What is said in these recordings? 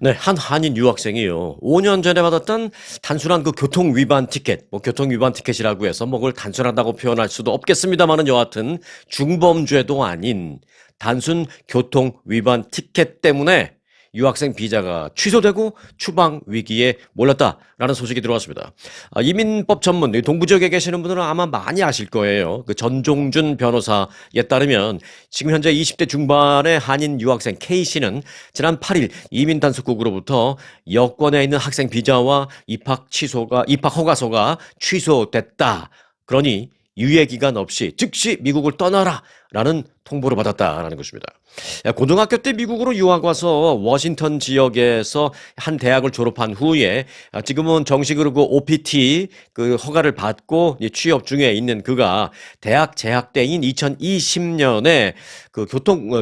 네, 한 한인 유학생이요. 5년 전에 받았던 단순한 그 교통 위반 티켓, 뭐 교통 위반 티켓이라고 해서 뭐 그걸 단순하다고 표현할 수도 없겠습니다만은 여하튼 중범죄도 아닌 단순 교통 위반 티켓 때문에 유학생 비자가 취소되고 추방 위기에 몰렸다라는 소식이 들어왔습니다. 이민법 전문 동부 지역에 계시는 분들은 아마 많이 아실 거예요. 그 전종준 변호사에 따르면 지금 현재 20대 중반의 한인 유학생 K씨는 지난 8일 이민 단속국으로부터 여권에 있는 학생 비자와 입학 허가서가 취소됐다. 그러니 유예 기간 없이 즉시 미국을 떠나라라는 통보를 받았다라는 것입니다. 고등학교 때 미국으로 유학 와서 워싱턴 지역에서 한 대학을 졸업한 후에 지금은 정식으로 그 OPT 그 허가를 받고 취업 중에 있는 그가 대학 재학 때인 2020년에 그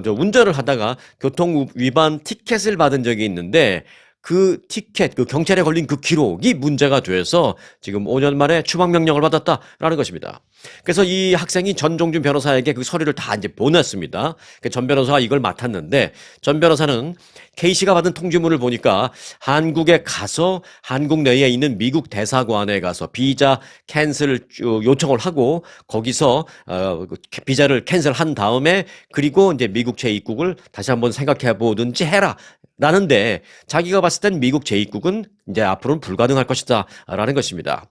운전을 하다가 교통 위반 티켓을 받은 적이 있는데 그 티켓, 그 경찰에 걸린 그 기록이 문제가 돼서 지금 5년 만에 추방 명령을 받았다라는 것입니다. 그래서 이 학생이 전종준 변호사에게 그 서류를 다 이제 보냈습니다. 전 변호사가 이걸 맡았는데 전 변호사는 K씨가 받은 통지문을 보니까 한국에 가서 한국 내에 있는 미국 대사관에 가서 비자 캔슬 요청을 하고 거기서 비자를 캔슬한 다음에 그리고 이제 미국 재입국을 다시 한번 생각해 보든지 해라. 라는데 자기가 봤을 땐 미국 재입국은 이제 앞으로는 불가능할 것이다 라는 것입니다.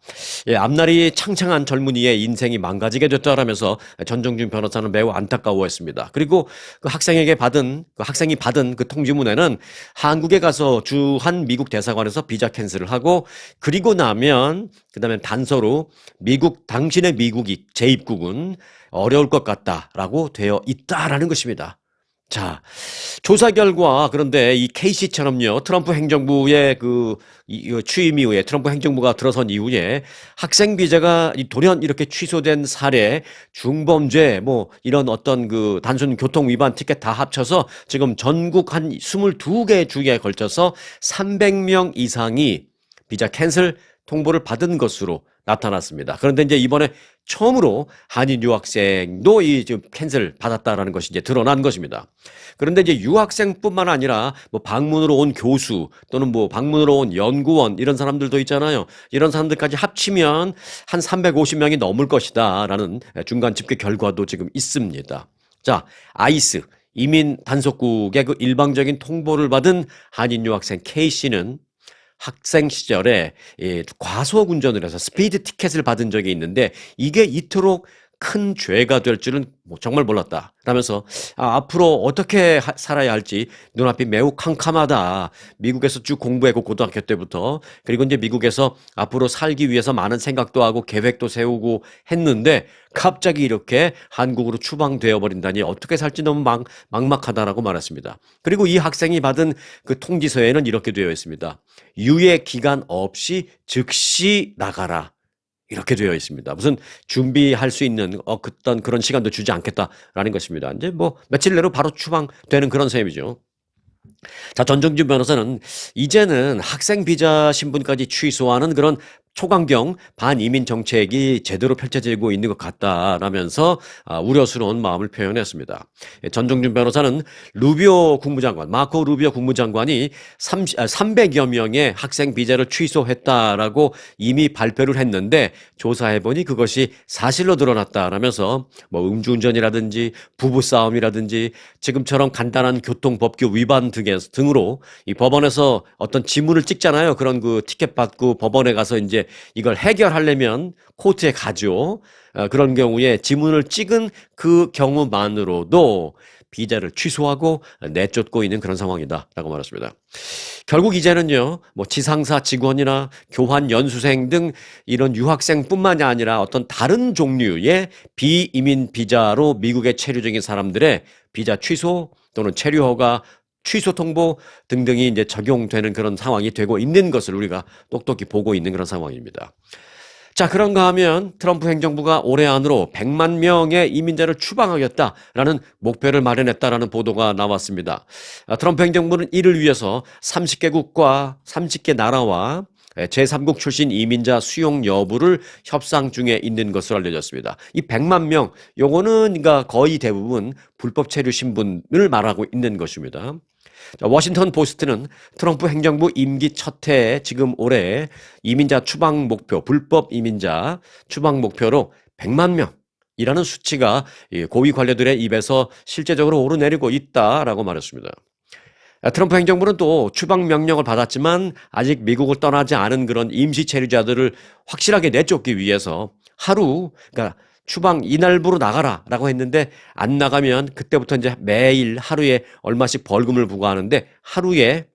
예, 앞날이 창창한 젊은이의 인생이 망가지게 됐다라면서 전종준 변호사는 매우 안타까워했습니다. 그리고 그 학생이 받은 그 통지문에는 한국에 가서 주한 미국 대사관에서 비자 캔슬을 하고 그리고 나면 그다음에 단서로 당신의 미국이 재입국은 어려울 것 같다라고 되어 있다라는 것입니다. 자, 조사 결과 그런데 이 K씨처럼요, 트럼프 행정부의 취임 이후에 트럼프 행정부가 들어선 이후에 학생 비자가 돌연 이렇게 취소된 사례, 중범죄, 뭐 이런 어떤 그 단순 교통 위반 티켓 다 합쳐서 지금 전국 한 22개 주에 걸쳐서 300명 이상이 비자 캔슬 통보를 받은 것으로 나타났습니다. 그런데 이제 이번에 처음으로 한인 유학생도 이 지금 캔슬 받았다라는 것이 이제 드러난 것입니다. 그런데 이제 유학생뿐만 아니라 뭐 방문으로 온 교수 또는 뭐 방문으로 온 연구원 이런 사람들도 있잖아요. 이런 사람들까지 합치면 한 350명이 넘을 것이다라는 중간 집계 결과도 지금 있습니다. 자, 아이스 이민 단속국의 그 일방적인 통보를 받은 한인 유학생 K씨는 학생 시절에 과속 운전을 해서 스피드 티켓을 받은 적이 있는데 이게 이토록 큰 죄가 될 줄은 정말 몰랐다. 라면서 앞으로 어떻게 살아야 할지 눈앞이 매우 캄캄하다. 미국에서 쭉 공부했고 고등학교 때부터 그리고 이제 미국에서 앞으로 살기 위해서 많은 생각도 하고 계획도 세우고 했는데 갑자기 이렇게 한국으로 추방되어 버린다니 어떻게 살지 너무 막막하다라고 말했습니다. 그리고 이 학생이 받은 그 통지서에는 이렇게 되어 있습니다. 유예 기간 없이 즉시 나가라. 이렇게 되어 있습니다. 무슨 준비할 수 있는 어떤 그런 시간도 주지 않겠다라는 것입니다. 이제 뭐 며칠 내로 바로 추방되는 그런 셈이죠. 자, 전정준 변호사는 이제는 학생 비자 신분까지 취소하는 그런 초강경 반이민 정책이 제대로 펼쳐지고 있는 것 같다라면서 우려스러운 마음을 표현했습니다. 전종준 변호사는 마코 루비오 국무장관이 300여 명의 학생 비자를 취소했다라고 이미 발표를 했는데 조사해보니 그것이 사실로 드러났다라면서 뭐 음주운전이라든지 부부싸움이라든지 지금처럼 간단한 교통법규 위반 등으로 이 법원에서 어떤 지문을 찍잖아요. 그런 그 티켓 받고 법원에 가서 이제 이걸 해결하려면 코र्트에 가죠. 그런 경우에 지문을 찍은 그 경우만으로도 비자를 취소하고 내쫓고 있는 그런 상황이다라고 말했습니다. 결국 이제는요, 뭐 지상사 직원이나 교환 연수생 등 이런 유학생뿐만이 아니라 어떤 다른 종류의 비이민 비자로 미국에 체류 중인 사람들의 비자 취소 또는 체류 허가 취소 통보 등등이 이제 적용되는 그런 상황이 되고 있는 것을 우리가 똑똑히 보고 있는 그런 상황입니다. 자, 그런가 하면 트럼프 행정부가 올해 안으로 100만 명의 이민자를 추방하겠다라는 목표를 마련했다라는 보도가 나왔습니다. 트럼프 행정부는 이를 위해서 30개 나라와 제3국 출신 이민자 수용 여부를 협상 중에 있는 것으로 알려졌습니다. 이 100만 명, 요거는 그러니까 거의 대부분 불법 체류 신분을 말하고 있는 것입니다. 자, 워싱턴 포스트는 트럼프 행정부 임기 첫 해에 지금 올해 이민자 추방 목표, 불법 이민자 추방 목표로 100만 명이라는 수치가 이 고위 관료들의 입에서 실제적으로 오르내리고 있다라고 말했습니다. 트럼프 행정부는 또 추방 명령을 받았지만 아직 미국을 떠나지 않은 그런 임시 체류자들을 확실하게 내쫓기 위해서 그러니까 추방 이날부로 나가라라고 했는데 안 나가면 그때부터 이제 매일 하루에 얼마씩 벌금을 부과하는데 하루에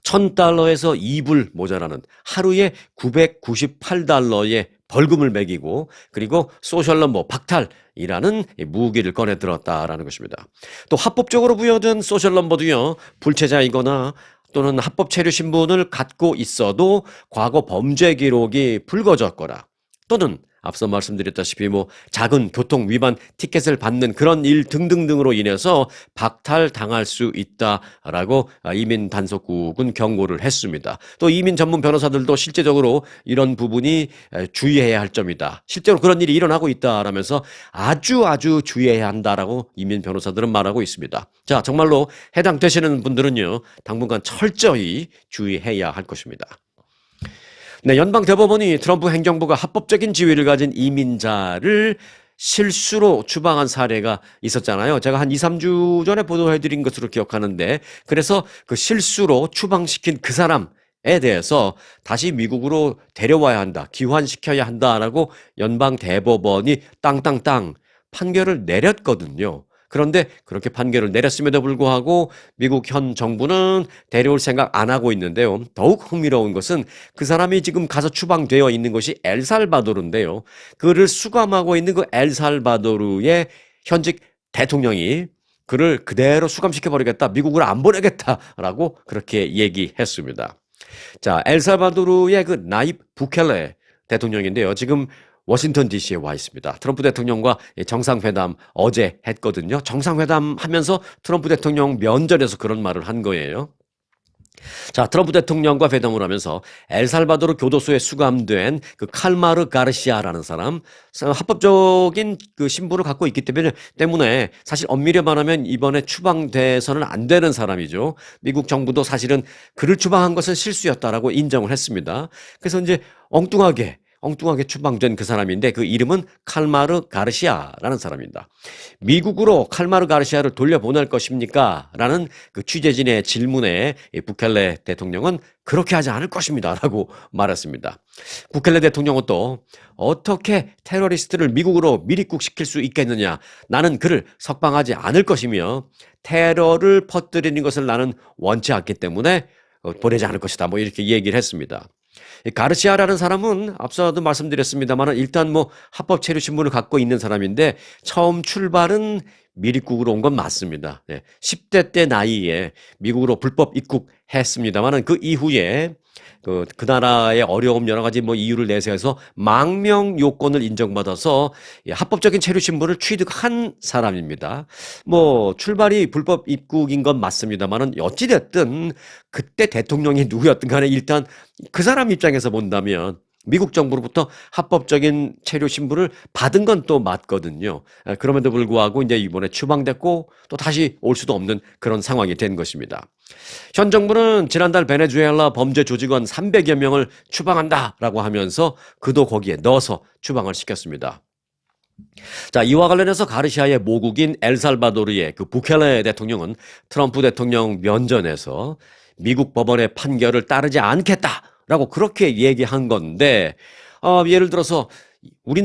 $1,000에서 2불 모자라는 하루에 $998의 벌금을 매기고 그리고 소셜 넘버 박탈이라는 무기를 꺼내 들었다라는 것입니다. 또 합법적으로 부여된 소셜 넘버도요. 불체자이거나 또는 합법 체류 신분을 갖고 있어도 과거 범죄 기록이 불거졌거나 또는 앞서 말씀드렸다시피 작은 교통 위반 티켓을 받는 그런 일 등등등으로 인해서 박탈당할 수 있다라고 이민 단속국은 경고를 했습니다. 또 이민 전문 변호사들도 실제적으로 이런 부분이 주의해야 할 점이다. 실제로 그런 일이 일어나고 있다라면서 아주 주의해야 한다라고 이민 변호사들은 말하고 있습니다. 자, 정말로 해당되시는 분들은요, 당분간 철저히 주의해야 할 것입니다. 네, 연방대법원이 트럼프 행정부가 합법적인 지위를 가진 이민자를 실수로 추방한 사례가 있었잖아요. 제가 한 2, 3주 전에 보도해드린 것으로 기억하는데 그래서 그 실수로 추방시킨 그 사람에 대해서 다시 미국으로 데려와야 한다, 귀환시켜야 한다라고 연방대법원이 땅땅땅 판결을 내렸거든요. 그런데 그렇게 판결을 내렸음에도 불구하고 미국 현 정부는 데려올 생각 안 하고 있는데요. 더욱 흥미로운 것은 그 사람이 지금 가서 추방되어 있는 것이 엘살바도르인데요. 그를 수감하고 있는 그 엘살바도르의 현직 대통령이 그를 그대로 수감시켜버리겠다, 미국으로 안 보내겠다라고 그렇게 얘기했습니다. 자, 엘살바도르의 그 나입 부켈레 대통령인데요. 지금 워싱턴 DC에 와 있습니다. 트럼프 대통령과 정상회담 어제 했거든요. 정상회담 하면서 트럼프 대통령 면전에서 그런 말을 한 거예요. 자, 트럼프 대통령과 회담을 하면서 엘살바도르 교도소에 수감된 그 칼마르 가르시아라는 사람, 합법적인 그 신분을 갖고 있기 때문에 사실 엄밀히 말하면 이번에 추방돼서는 안 되는 사람이죠. 미국 정부도 사실은 그를 추방한 것은 실수였다라고 인정을 했습니다. 그래서 이제 엉뚱하게 추방된 그 사람인데 그 이름은 칼마르 가르시아라는 사람입니다. 미국으로 칼마르 가르시아를 돌려보낼 것입니까? 라는 그 취재진의 질문에 부켈레 대통령은 그렇게 하지 않을 것입니다. 라고 말했습니다. 부켈레 대통령은 또 어떻게 테러리스트를 미국으로 밀입국시킬 수 있겠느냐? 나는 그를 석방하지 않을 것이며 테러를 퍼뜨리는 것을 나는 원치 않기 때문에 보내지 않을 것이다. 이렇게 얘기를 했습니다. 가르시아라는 사람은 앞서도 말씀드렸습니다만 일단 합법 체류 신분을 갖고 있는 사람인데 처음 출발은 미립국으로 온 건 맞습니다. 10대 때 나이에 미국으로 불법 입국했습니다만 그 이후에 그 나라의 어려움 여러 가지 이유를 내세워서 망명 요건을 인정받아서 합법적인 체류 신분을 취득한 사람입니다. 출발이 불법 입국인 건 맞습니다만은 어찌됐든 그때 대통령이 누구였든 간에 일단 그 사람 입장에서 본다면 미국 정부로부터 합법적인 체류 신분을 받은 건 또 맞거든요. 그럼에도 불구하고 이제 이번에 추방됐고 또 다시 올 수도 없는 그런 상황이 된 것입니다. 현 정부는 지난달 베네수엘라 범죄 조직원 300여 명을 추방한다라고 하면서 그도 거기에 넣어서 추방을 시켰습니다. 자, 이와 관련해서 가르시아의 모국인 엘살바도르의 그 부켈레 대통령은 트럼프 대통령 면전에서 미국 법원의 판결을 따르지 않겠다라고 그렇게 얘기한 건데, 예를 들어서 우리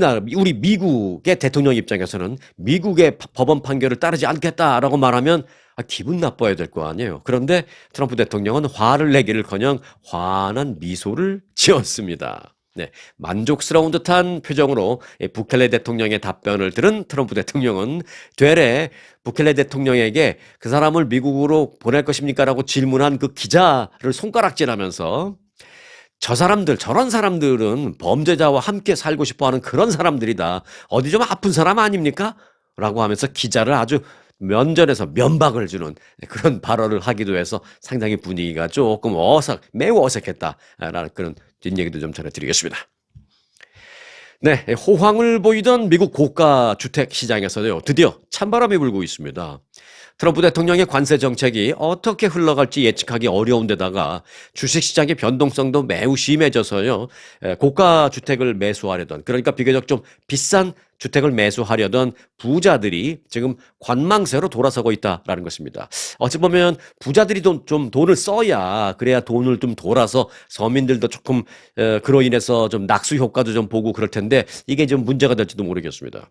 미국의 대통령 입장에서는 미국의 법원 판결을 따르지 않겠다라고 말하면 기분 나빠야 될 거 아니에요. 그런데 트럼프 대통령은 화를 내기를커녕 환한 미소를 지었습니다. 네, 만족스러운 듯한 표정으로 부켈레 대통령의 답변을 들은 트럼프 대통령은 되레 부켈레 대통령에게 그 사람을 미국으로 보낼 것입니까? 라고 질문한 그 기자를 손가락질하면서 저런 사람들은 범죄자와 함께 살고 싶어 하는 그런 사람들이다. 어디 좀 아픈 사람 아닙니까? 라고 하면서 기자를 아주 면전에서 면박을 주는 그런 발언을 하기도 해서 상당히 분위기가 조금 매우 어색했다라는 그런 뒷얘기도 좀 전해드리겠습니다. 네, 호황을 보이던 미국 고가 주택 시장에서요, 드디어 찬바람이 불고 있습니다. 트럼프 대통령의 관세 정책이 어떻게 흘러갈지 예측하기 어려운 데다가 주식시장의 변동성도 매우 심해져서요. 고가 주택을 매수하려던, 그러니까 비교적 좀 비싼 주택을 매수하려던 부자들이 지금 관망세로 돌아서고 있다라는 것입니다. 어찌 보면 부자들이 좀 돈을 써야, 그래야 돈을 좀 돌아서 서민들도 조금 그로 인해서 좀 낙수 효과도 좀 보고 그럴 텐데 이게 좀 문제가 될지도 모르겠습니다.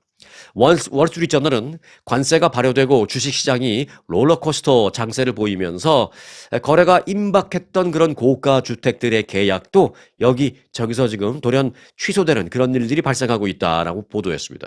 월스트리트저널은 관세가 발효되고 주식시장이 롤러코스터 장세를 보이면서 거래가 임박했던 그런 고가 주택들의 계약도 여기저기서 지금 돌연 취소되는 그런 일들이 발생하고 있다라고 보도했습니다.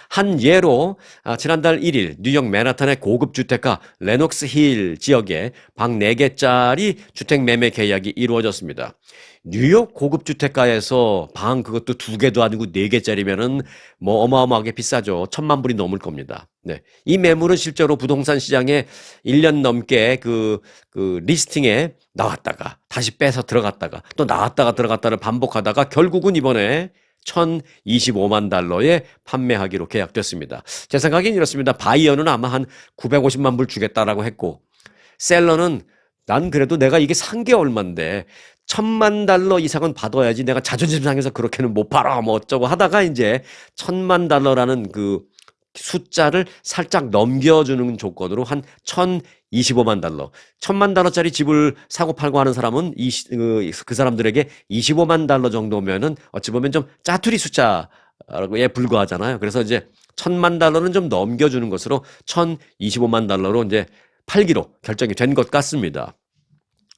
한 예로 지난달 1일 뉴욕 맨하탄의 고급 주택가 레녹스 힐 지역에 방 4개짜리 주택 매매 계약이 이루어졌습니다. 뉴욕 고급 주택가에서 방 그것도 2개도 아니고 4개짜리면은 뭐 어마어마하게 비싸죠. 1,000만 불이 넘을 겁니다. 네. 이 매물은 실제로 부동산 시장에 1년 넘게 그 리스팅에 나왔다가 다시 빼서 들어갔다가 또 나왔다가 들어갔다를 반복하다가 결국은 이번에 1,025만 달러에 판매하기로 계약됐습니다. 제 생각엔 이렇습니다. 바이어는 아마 한 950만 불 주겠다라고 했고, 셀러는 난 그래도 내가 이게 산 게 얼만데 1,000만 달러 이상은 받아야지 내가 자존심 상해서 그렇게는 못 팔아 뭐 어쩌고 하다가 이제 1,000만 달러라는 그 숫자를 살짝 넘겨주는 조건으로 한 1,025만 달러. 1,000만 달러짜리 집을 사고 팔고 하는 사람은 그 사람들에게 25만 달러 정도면은 어찌 보면 좀 짜투리 숫자라고에 불과하잖아요. 그래서 이제 1,000만 달러는 좀 넘겨주는 것으로 1,025만 달러로 이제 팔기로 결정이 된 것 같습니다.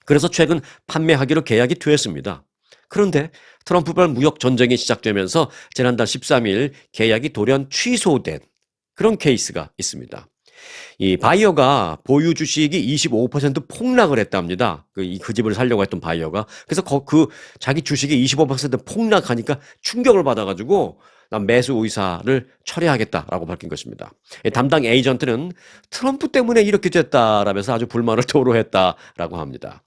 그래서 최근 판매하기로 계약이 되었습니다. 그런데 트럼프발 무역 전쟁이 시작되면서 지난달 13일 계약이 돌연 취소된 그런 케이스가 있습니다. 이 바이어가 보유 주식이 25% 폭락을 했답니다. 그 집을 살려고 했던 바이어가. 그래서 자기 주식이 25% 폭락하니까 충격을 받아가지고 난 매수 의사를 철회하겠다라고 밝힌 것입니다. 담당 에이전트는 트럼프 때문에 이렇게 됐다라면서 아주 불만을 토로했다라고 합니다.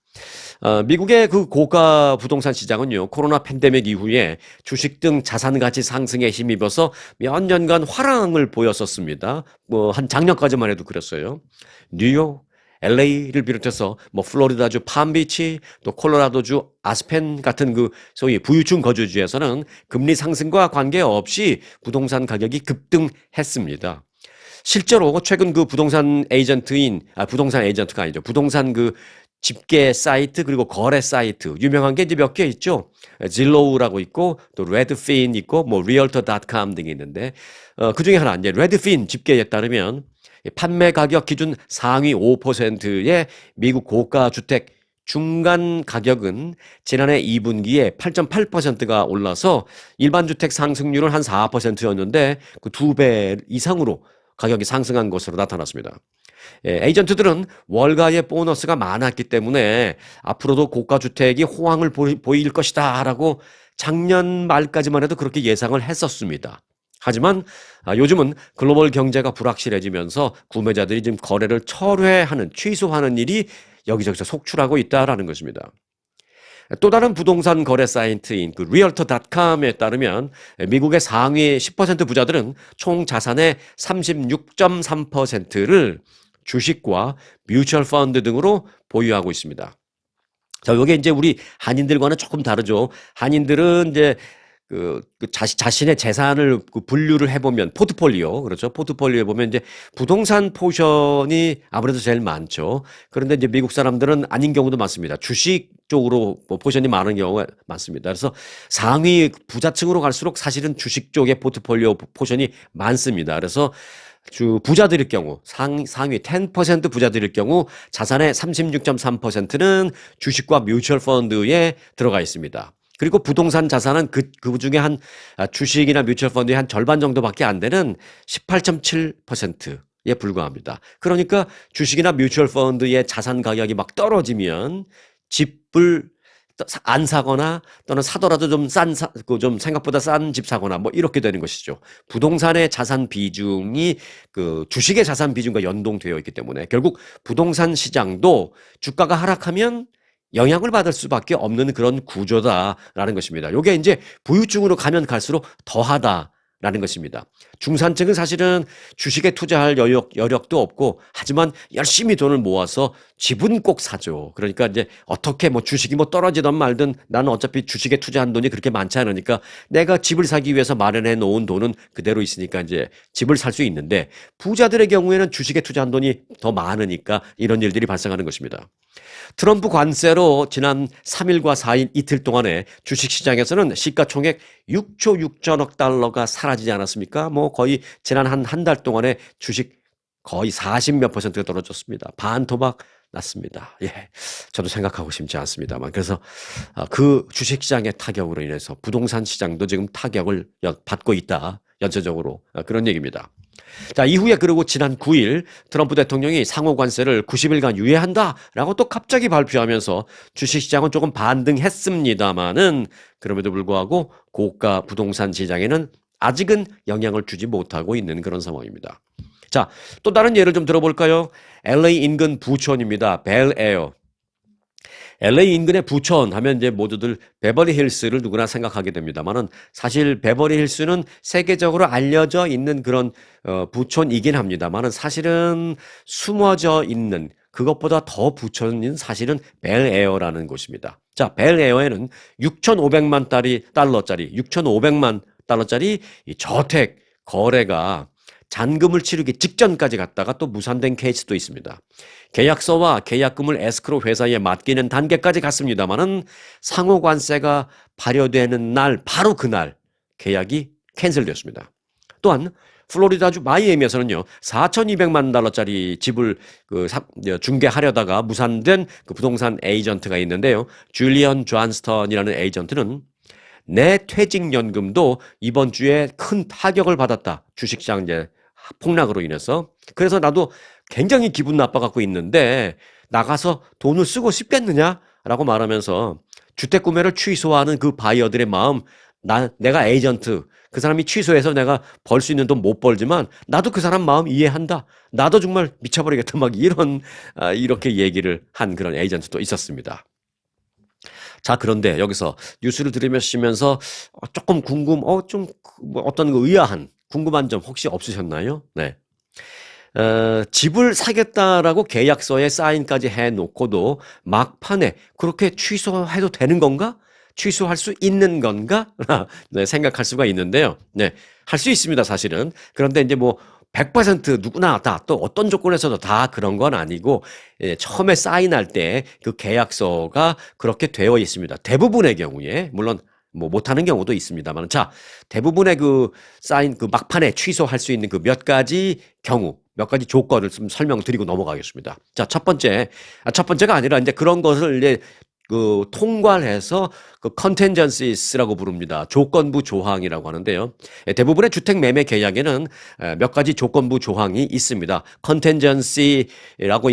미국의 그 고가 부동산 시장은요, 코로나 팬데믹 이후에 주식 등 자산 가치 상승에 힘입어서 몇 년간 화랑을 보였었습니다. 뭐, 한 작년까지만 해도 그랬어요. 뉴욕, LA를 비롯해서 뭐 플로리다주 팜비치, 또 콜로라도주 아스펜 같은 그 소위 부유층 거주지에서는 금리 상승과 관계없이 부동산 가격이 급등했습니다. 실제로 최근 그 부동산 에이전트가 아니죠. 부동산 그 집계 사이트 그리고 거래 사이트 유명한 게 이제 몇 개 있죠. 질로우라고 있고 또 레드핀 있고 뭐 리얼터.com 등이 있는데 그 중에 하나 이제 레드핀 집계에 따르면 판매 가격 기준 상위 5%의 미국 고가 주택 중간 가격은 지난해 2분기에 8.8%가 올라서 일반 주택 상승률은 한 4%였는데 그 2배 이상으로 가격이 상승한 것으로 나타났습니다. 에이전트들은 월가의 보너스가 많았기 때문에 앞으로도 고가 주택이 호황을 보일 것이다 라고 작년 말까지만 해도 그렇게 예상을 했었습니다. 하지만 요즘은 글로벌 경제가 불확실해지면서 구매자들이 지금 거래를 취소하는 일이 여기저기서 속출하고 있다라는 것입니다. 또 다른 부동산 거래 사이트인 그 리얼터.com에 따르면 미국의 상위 10% 부자들은 총 자산의 36.3%를 주식과 뮤추얼 펀드 등으로 보유하고 있습니다. 자, 이게 이제 우리 한인들과는 조금 다르죠. 한인들은 이제 자신의 재산을 분류를 해보면 포트폴리오, 그렇죠. 포트폴리오에 보면 이제 부동산 포션이 아무래도 제일 많죠. 그런데 이제 미국 사람들은 아닌 경우도 많습니다. 주식 쪽으로 포션이 많은 경우가 많습니다. 그래서 상위 부자층으로 갈수록 사실은 주식 쪽의 포트폴리오 포션이 많습니다. 그래서 부자들일 경우 상위 10% 부자들일 경우 자산의 36.3%는 주식과 뮤추얼 펀드에 들어가 있습니다. 그리고 부동산 자산은 그 중에 주식이나 뮤추얼 펀드의 한 절반 정도밖에 안 되는 18.7%에 불과합니다. 그러니까 주식이나 뮤추얼 펀드의 자산 가격이 막 떨어지면 집을 안 사거나 또는 사더라도 좀 생각보다 싼 집 사거나 뭐 이렇게 되는 것이죠. 부동산의 자산 비중이 주식의 자산 비중과 연동되어 있기 때문에 결국 부동산 시장도 주가가 하락하면 영향을 받을 수밖에 없는 그런 구조다라는 것입니다. 이게 이제 부유층으로 가면 갈수록 더하다. 라는 것입니다. 중산층은 사실은 주식에 투자할 여력도 없고, 하지만 열심히 돈을 모아서 집은 꼭 사죠. 그러니까 이제 어떻게 뭐 주식이 뭐 떨어지든 말든 나는 어차피 주식에 투자한 돈이 그렇게 많지 않으니까 내가 집을 사기 위해서 마련해 놓은 돈은 그대로 있으니까 이제 집을 살 수 있는데, 부자들의 경우에는 주식에 투자한 돈이 더 많으니까 이런 일들이 발생하는 것입니다. 트럼프 관세로 지난 3일과 4일 이틀 동안에 주식시장에서는 시가총액 6조 6천억 달러가 사라지지 않았습니까? 뭐 거의 지난 한 달 동안에 주식 거의 40몇 퍼센트가 떨어졌습니다. 반토막 났습니다. 예. 저도 생각하고 싶지 않습니다만. 그래서 그 주식시장의 타격으로 인해서 부동산 시장도 지금 타격을 받고 있다. 전체적으로 그런 얘기입니다. 자, 이후에 그리고 지난 9일 트럼프 대통령이 상호 관세를 90일간 유예한다라고 또 갑자기 발표하면서 주식시장은 조금 반등했습니다마는, 그럼에도 불구하고 고가 부동산 시장에는 아직은 영향을 주지 못하고 있는 그런 상황입니다. 자, 또 다른 예를 좀 들어볼까요? LA 인근 부촌입니다. 벨에어. LA 인근의 부천 하면 이제 모두들 베버리 힐스를 누구나 생각하게 됩니다만은, 사실 베버리 힐스는 세계적으로 알려져 있는 그런 부촌이긴 합니다만은, 사실은 숨어져 있는, 그것보다 더 부천인 사실은 벨에어라는 곳입니다. 자, 벨에어에는 6,500만 달러짜리 6,500만 달러짜리 이 저택 거래가 잔금을 치르기 직전까지 갔다가 또 무산된 케이스도 있습니다. 계약서와 계약금을 에스크로 회사에 맡기는 단계까지 갔습니다만은, 상호 관세가 발효되는 날, 바로 그날 계약이 캔슬되었습니다. 또한 플로리다주 마이애미에서는요, 4,200만 달러짜리 집을 중개하려다가 무산된 그 부동산 에이전트가 있는데요. 줄리언 존스턴이라는 에이전트는 내 퇴직연금도 이번 주에 큰 타격을 받았다. 주식시장 이제 폭락으로 인해서. 그래서 나도 굉장히 기분 나빠갖고 있는데 나가서 돈을 쓰고 싶겠느냐라고 말하면서 주택 구매를 취소하는 그 바이어들의 마음, 내가 에이전트, 그 사람이 취소해서 내가 벌 수 있는 돈 못 벌지만 나도 그 사람 마음 이해한다. 나도 정말 미쳐버리겠다. 막 이렇게 얘기를 한 그런 에이전트도 있었습니다. 자, 그런데 여기서 뉴스를 들으시면서 조금 어떤 의아한, 궁금한 점 혹시 없으셨나요? 네. 집을 사겠다라고 계약서에 사인까지 해놓고도 막판에 그렇게 취소해도 되는 건가? 취소할 수 있는 건가? 네, 생각할 수가 있는데요. 네, 할 수 있습니다, 사실은. 그런데 이제 뭐 100% 누구나 다 또 어떤 조건에서도 다 그런 건 아니고, 처음에 사인할 때 그 계약서가 그렇게 되어 있습니다. 대부분의 경우에, 물론 뭐 못하는 경우도 있습니다만, 자, 대부분의 그 사인 그 막판에 취소할 수 있는 그 몇 가지 조건을 좀 설명드리고 넘어가겠습니다. 자, 첫 번째가 아니라 이제 그런 것을 이제 통과를 해서 contingencies라고 부릅니다. 조건부 조항이라고 하는데요. 대부분의 주택 매매 계약에는 몇 가지 조건부 조항이 있습니다. contingency라고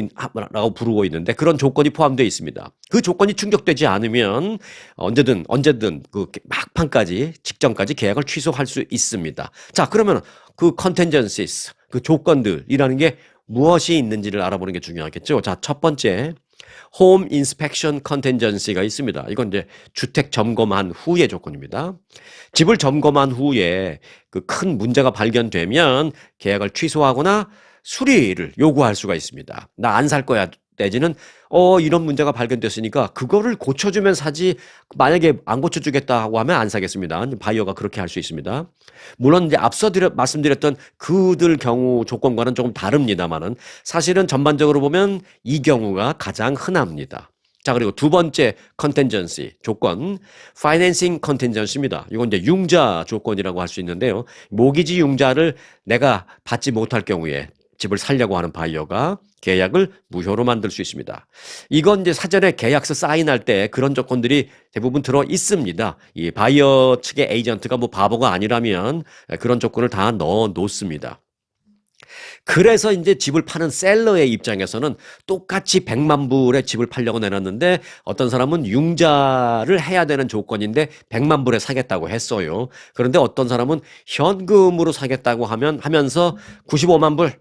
부르고 있는데, 그런 조건이 포함되어 있습니다. 그 조건이 충족되지 않으면 언제든 그 막판까지 직전까지 계약을 취소할 수 있습니다. 자, 그러면 그 contingencies, 그 조건들이라는 게 무엇이 있는지를 알아보는 게 중요하겠죠. 자, 첫 번째, 홈 인스펙션 컨텐전시가 있습니다. 이건 이제 주택 점검한 후의 조건입니다. 집을 점검한 후에 그 큰 문제가 발견되면 계약을 취소하거나 수리를 요구할 수가 있습니다. 나 안 살 거야 내지는 이런 문제가 발견됐으니까 그거를 고쳐주면 사지, 만약에 안 고쳐주겠다고 하면 안 사겠습니다. 바이어가 그렇게 할 수 있습니다. 물론 이제 앞서 말씀드렸던 그들 경우 조건과는 조금 다릅니다만은, 사실은 전반적으로 보면 이 경우가 가장 흔합니다. 자, 그리고 두 번째 컨텐전시 조건, 파이낸싱 컨텐전시입니다. 이건 이제 융자 조건이라고 할 수 있는데요. 모기지 융자를 내가 받지 못할 경우에 집을 살려고 하는 바이어가 계약을 무효로 만들 수 있습니다. 이건 이제 사전에 계약서 사인할 때 그런 조건들이 대부분 들어 있습니다. 이 바이어 측의 에이전트가 뭐 바보가 아니라면 그런 조건을 다 넣어 놓습니다. 그래서 이제 집을 파는 셀러의 입장에서는 똑같이 100만 불에 집을 팔려고 내놨는데, 어떤 사람은 융자를 해야 되는 조건인데 100만 불에 사겠다고 했어요. 그런데 어떤 사람은 현금으로 사겠다고 하면서 95만 불,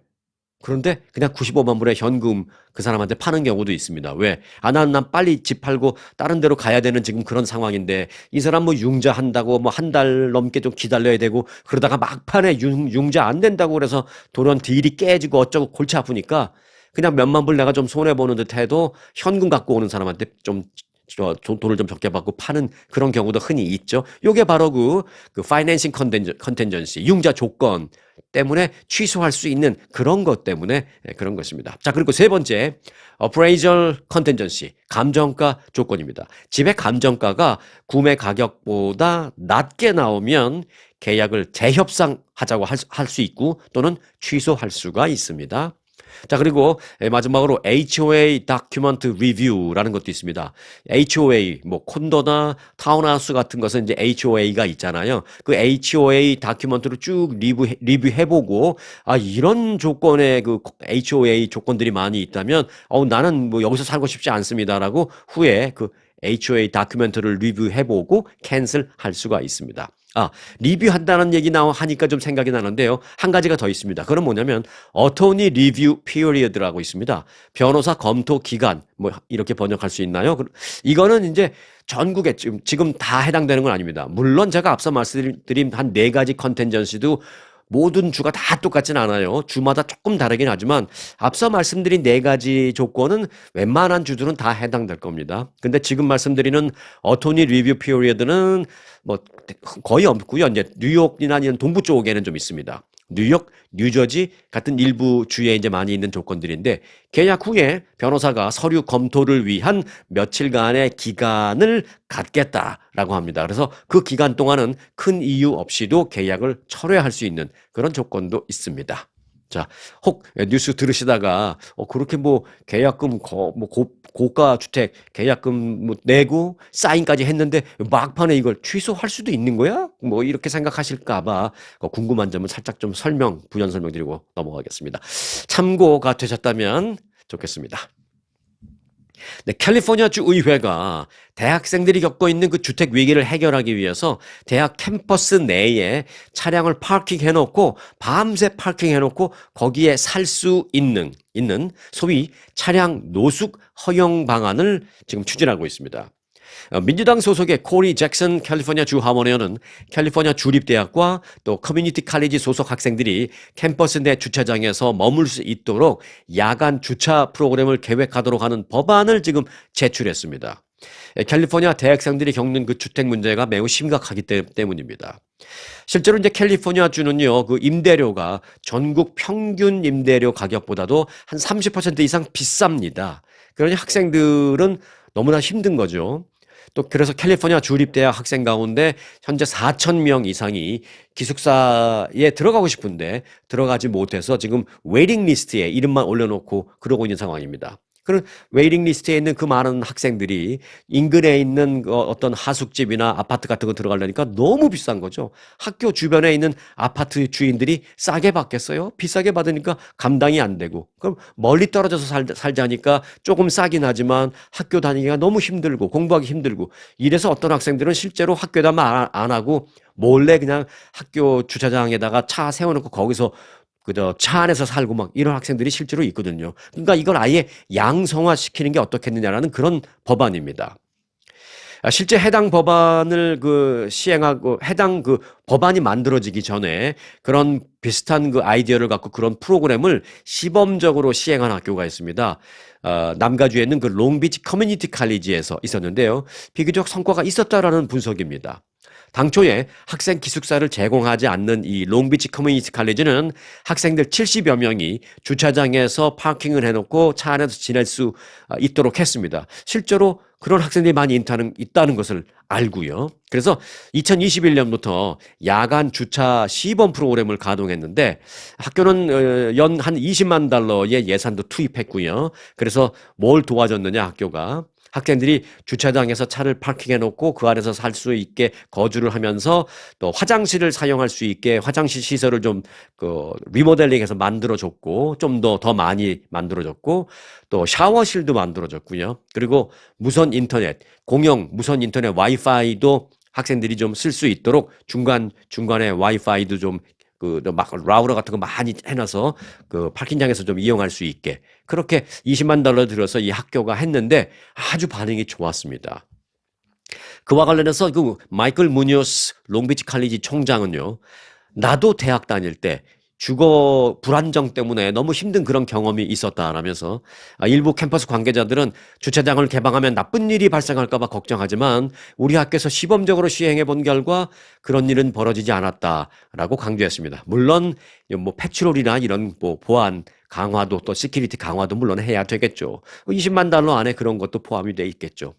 그런데 그냥 95만 불의 현금 그 사람한테 파는 경우도 있습니다. 왜? 아, 난 빨리 집 팔고 다른 데로 가야 되는 지금 그런 상황인데 이 사람 뭐 융자 한다고 뭐 한 달 넘게 좀 기다려야 되고 그러다가 막판에 융자 안 된다고 그래서 돌연 딜이 깨지고 어쩌고 골치 아프니까 그냥 몇만 불 내가 좀 손해보는 듯 해도 현금 갖고 오는 사람한테 좀 돈을 좀 적게 받고 파는 그런 경우도 흔히 있죠. 요게 바로 그 파이낸싱 컨텐전시, 융자 조건 때문에 취소할 수 있는 그런 것 때문에 그런 것입니다. 자, 그리고 세 번째, appraisal contingency, 감정가 조건입니다. 집의 감정가가 구매 가격보다 낮게 나오면 계약을 재협상하자고 할 수 있고 또는 취소할 수가 있습니다. 자, 그리고 마지막으로 HOA Document Review라는 것도 있습니다. HOA, 뭐 콘도나 타운하우스 같은 것은 이제 HOA가 있잖아요. 그 HOA 다큐멘트를 쭉 리뷰해보고 아, 이런 조건의 그 HOA 조건들이 많이 있다면 나는 뭐 여기서 살고 싶지 않습니다라고 후에 그 HOA 다큐멘트를 리뷰해보고 캔슬할 수가 있습니다. 아, 리뷰한다는 얘기 하니까 좀 생각이 나는데요. 한 가지가 더 있습니다. 그건 뭐냐면 attorney review period라고 있습니다. 변호사 검토 기간 뭐 이렇게 번역할 수 있나요? 이거는 이제 전국에 지금 다 해당되는 건 아닙니다. 물론 제가 앞서 말씀드린 한 네 가지 컨텐전시도 모든 주가 다 똑같진 않아요. 주마다 조금 다르긴 하지만 앞서 말씀드린 네 가지 조건은 웬만한 주들은 다 해당될 겁니다. 근데 지금 말씀드리는 어토니 리뷰 피리어드는 뭐 거의 없고요. 이제 뉴욕이나 이런 동부 쪽에는 좀 있습니다. 뉴욕, 뉴저지 같은 일부 주에 이제 많이 있는 조건들인데 계약 후에 변호사가 서류 검토를 위한 며칠간의 기간을 갖겠다라고 합니다. 그래서 그 기간 동안은 큰 이유 없이도 계약을 철회할 수 있는 그런 조건도 있습니다. 자, 혹 뉴스 들으시다가 그렇게 뭐 계약금 고가 주택 계약금 뭐 내고 사인까지 했는데 막판에 이걸 취소할 수도 있는 거야? 뭐 이렇게 생각하실까 봐 궁금한 점은 살짝 좀 부연 설명드리고 넘어가겠습니다. 참고가 되셨다면 좋겠습니다. 네, 캘리포니아주 의회가 대학생들이 겪고 있는 그 주택 위기를 해결하기 위해서 대학 캠퍼스 내에 차량을 파킹해놓고 밤새 파킹해놓고 거기에 살 수 있는 소위 차량 노숙 허용 방안을 지금 추진하고 있습니다. 민주당 소속의 코리 잭슨 캘리포니아 주 하원의원은 캘리포니아 주립대학과 또 커뮤니티 칼리지 소속 학생들이 캠퍼스 내 주차장에서 머물 수 있도록 야간 주차 프로그램을 계획하도록 하는 법안을 지금 제출했습니다. 캘리포니아 대학생들이 겪는 그 주택 문제가 매우 심각하기 때문입니다. 실제로 이제 캘리포니아 주는요, 그 임대료가 전국 평균 임대료 가격보다도 한 30% 이상 비쌉니다. 그러니 학생들은 너무나 힘든 거죠. 또 그래서 캘리포니아 주립대학 학생 가운데 현재 4천 명 이상이 기숙사에 들어가고 싶은데 들어가지 못해서 지금 웨이팅 리스트에 이름만 올려놓고 그러고 있는 상황입니다. 그런 웨이팅 리스트에 있는 그 많은 학생들이 인근에 있는 어떤 하숙집이나 아파트 같은 거 들어가려니까 너무 비싼 거죠. 학교 주변에 있는 아파트 주인들이 싸게 받겠어요? 비싸게 받으니까 감당이 안 되고. 그럼 멀리 떨어져서 살자니까 조금 싸긴 하지만 학교 다니기가 너무 힘들고 공부하기 힘들고 이래서 어떤 학생들은 실제로 학교에 안 하고 몰래 그냥 학교 주차장에다가 차 세워놓고 거기서 그저 차 안에서 살고 막 이런 학생들이 실제로 있거든요. 그러니까 이걸 아예 양성화 시키는 게 어떻겠느냐라는 그런 법안입니다. 실제 해당 법안을 시행하고 해당 법안이 만들어지기 전에 그런 비슷한 아이디어를 갖고 그런 프로그램을 시범적으로 시행한 학교가 있습니다. 남가주에 있는 롱비치 커뮤니티 칼리지에서 있었는데요. 비교적 성과가 있었다라는 분석입니다. 당초에 학생 기숙사를 제공하지 않는 이 롱비치 커뮤니티 칼리지는 학생들 70여 명이 주차장에서 파킹을 해놓고 차 안에서 지낼 수 있도록 했습니다. 실제로 그런 학생들이 많이 있다는 것을 알고요. 그래서 2021년부터 야간 주차 시범 프로그램을 가동했는데 학교는 연 한 20만 달러의 예산도 투입했고요. 그래서 뭘 도와줬느냐 학교가. 학생들이 주차장에서 차를 파킹해놓고 그 안에서 살 수 있게 거주를 하면서 또 화장실을 사용할 수 있게 화장실 시설을 좀 리모델링해서 만들어줬고 좀 더 많이 만들어줬고 또 샤워실도 만들어줬고요. 그리고 무선 인터넷, 공용 무선 인터넷 와이파이도 학생들이 좀 쓸 수 있도록 중간에 와이파이도 좀 막 라우러 같은 거 많이 해놔서 그 파킹장에서 좀 이용할 수 있게 그렇게 $200,000 들여서 이 학교가 했는데 아주 반응이 좋았습니다. 그와 관련해서 그 마이클 무니오스 롱비치 칼리지 총장은요, 나도 대학 다닐 때 주거 불안정 때문에 너무 힘든 그런 경험이 있었다라면서 일부 캠퍼스 관계자들은 주차장을 개방하면 나쁜 일이 발생할까 봐 걱정하지만 우리 학교에서 시범적으로 시행해 본 결과 그런 일은 벌어지지 않았다라고 강조했습니다. 물론 뭐 패트롤이나 이런 뭐 보안 강화도 또 시큐리티 강화도 물론 해야 되겠죠. $200,000 안에 그런 것도 포함이 돼 있겠죠.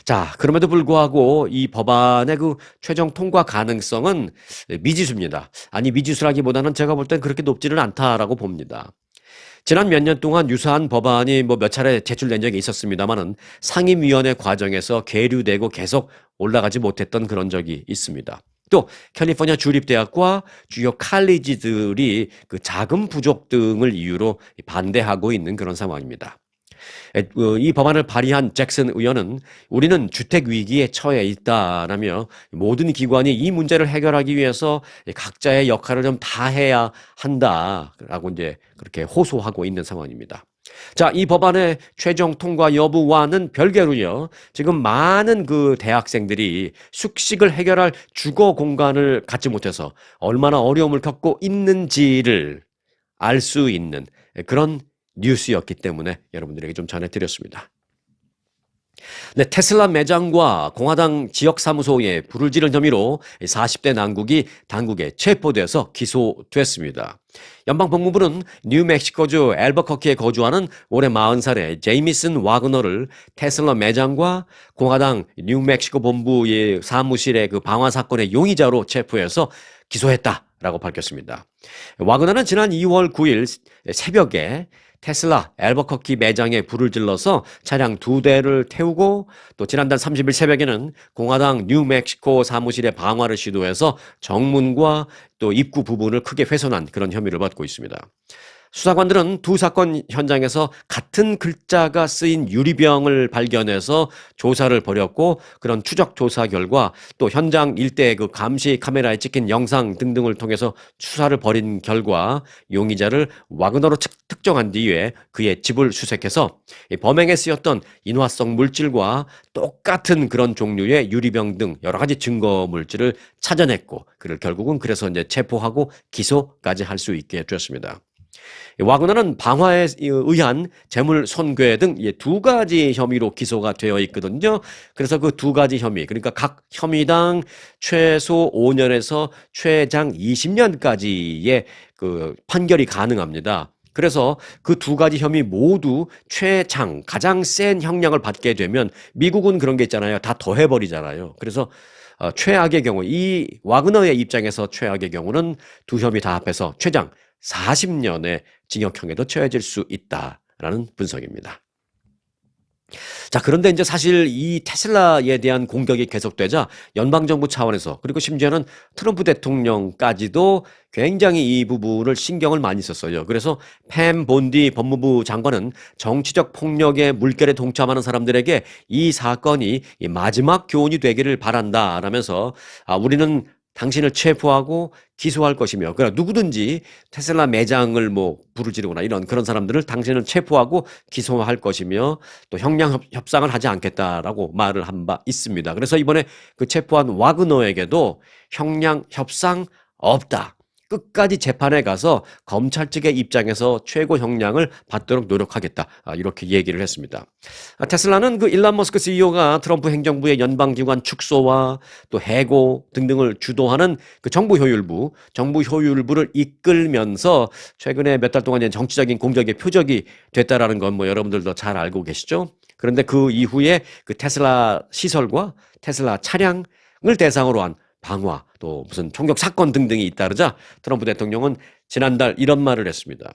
자, 그럼에도 불구하고 이 법안의 그 최종 통과 가능성은 미지수입니다. 아니, 미지수라기보다는 제가 볼 땐 그렇게 높지는 않다라고 봅니다. 지난 몇 년 동안 유사한 법안이 뭐 몇 차례 제출된 적이 있었습니다만은 상임위원회 과정에서 계류되고 계속 올라가지 못했던 그런 적이 있습니다. 또 캘리포니아 주립대학과 주요 칼리지들이 그 자금 부족 등을 이유로 반대하고 있는 그런 상황입니다. 이 법안을 발의한 잭슨 의원은 우리는 주택 위기에 처해 있다라며 모든 기관이 이 문제를 해결하기 위해서 각자의 역할을 좀 다해야 한다라고 이제 그렇게 호소하고 있는 상황입니다. 자, 이 법안의 최종 통과 여부와는 별개로요, 지금 많은 그 대학생들이 숙식을 해결할 주거 공간을 갖지 못해서 얼마나 어려움을 겪고 있는지를 알 수 있는 그런 뉴스였기 때문에 여러분들에게 좀 전해드렸습니다. 네, 테슬라 매장과 공화당 지역사무소에 불을 지른 혐의로 40대 당국에 체포돼서 기소됐습니다. 연방법무부는 뉴멕시코주 앨버커키에 거주하는 올해 40살의 제이미슨 와그너를 테슬라 매장과 공화당 뉴멕시코 본부의 사무실의 그 방화 사건의 용의자로 체포해서 기소했다라고 밝혔습니다. 와그너는 지난 2월 9일 새벽에 테슬라 앨버커키 매장에 불을 질러서 차량 2대를 태우고 또 지난달 30일 새벽에는 공화당 뉴멕시코 사무실의 방화를 시도해서 정문과 또 입구 부분을 크게 훼손한 그런 혐의를 받고 있습니다. 수사관들은 두 사건 현장에서 같은 글자가 쓰인 유리병을 발견해서 조사를 벌였고 그런 추적 조사 결과 또 현장 일대 그 감시 카메라에 찍힌 영상 등등을 통해서 수사를 벌인 결과 용의자를 와그너로 특정한 뒤에 그의 집을 수색해서 범행에 쓰였던 인화성 물질과 똑같은 그런 종류의 유리병 등 여러 가지 증거 물질을 찾아냈고 그를 결국은 그래서 이제 체포하고 기소까지 할 수 있게 되었습니다. 와그너는 방화에 의한 재물 손괴 등 2가지 혐의로 기소가 되어 있거든요. 그래서 그 2가지 혐의, 그러니까 각 혐의당 최소 5년에서 최장 20년까지의 그 판결이 가능합니다. 그래서 그 2가지 혐의 모두 최장, 가장 센 형량을 받게 되면 미국은 그런 게 있잖아요. 다 더해버리잖아요. 그래서 최악의 경우, 이 와그너의 입장에서 최악의 경우는 2 혐의 다 합해서 최장 40년의 징역형에도 처해질 수 있다라는 분석입니다. 자, 그런데 이제 사실 이 테슬라에 대한 공격이 계속되자 연방정부 차원에서 그리고 심지어는 트럼프 대통령까지도 굉장히 이 부분을 신경을 많이 썼어요. 그래서 팸 본디 법무부 장관은 정치적 폭력의 물결에 동참하는 사람들에게 이 사건이 마지막 교훈이 되기를 바란다라면서 우리는 당신을 체포하고 기소할 것이며, 그러니까 누구든지 테슬라 매장을 뭐 불을 지르거나 이런 그런 사람들을 당신을 체포하고 기소할 것이며 또 형량 협상을 하지 않겠다라고 말을 한 바 있습니다. 그래서 이번에 그 체포한 와그너에게도 형량 협상 없다. 끝까지 재판에 가서 검찰 측의 입장에서 최고 형량을 받도록 노력하겠다. 이렇게 얘기를 했습니다. 테슬라는 그 일론 머스크 CEO가 트럼프 행정부의 연방기관 축소와 또 해고 등등을 주도하는 그 정부 효율부를 이끌면서 최근에 몇 달 동안 정치적인 공격의 표적이 됐다라는 건 뭐 여러분들도 잘 알고 계시죠? 그런데 그 이후에 그 테슬라 시설과 테슬라 차량을 대상으로 한 방화, 또 무슨 총격 사건 등등이 잇따르자 트럼프 대통령은 지난달 이런 말을 했습니다.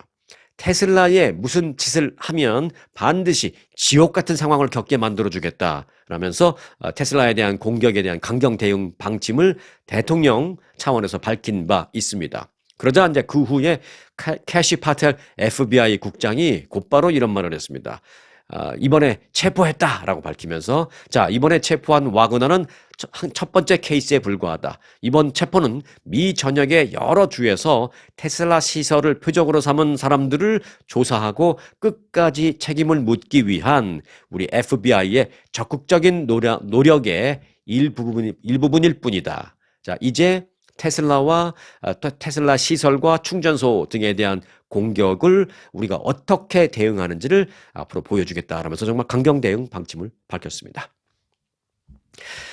테슬라에 무슨 짓을 하면 반드시 지옥 같은 상황을 겪게 만들어주겠다라면서 테슬라에 대한 공격에 대한 강경 대응 방침을 대통령 차원에서 밝힌 바 있습니다. 그러자 이제 그 후에 캐시 파텔 FBI 국장이 곧바로 이런 말을 했습니다. 이번에 체포했다라고 밝히면서 자, 이번에 체포한 와그너는 첫 번째 케이스에 불과하다. 이번 체포는 미 전역의 여러 주에서 테슬라 시설을 표적으로 삼은 사람들을 조사하고 끝까지 책임을 묻기 위한 우리 FBI의 적극적인 노력의 일부분일 뿐이다. 자, 이제 테슬라와 테슬라 시설과 충전소 등에 대한 공격을 우리가 어떻게 대응하는지를 앞으로 보여주겠다라면서 정말 강경 대응 방침을 밝혔습니다.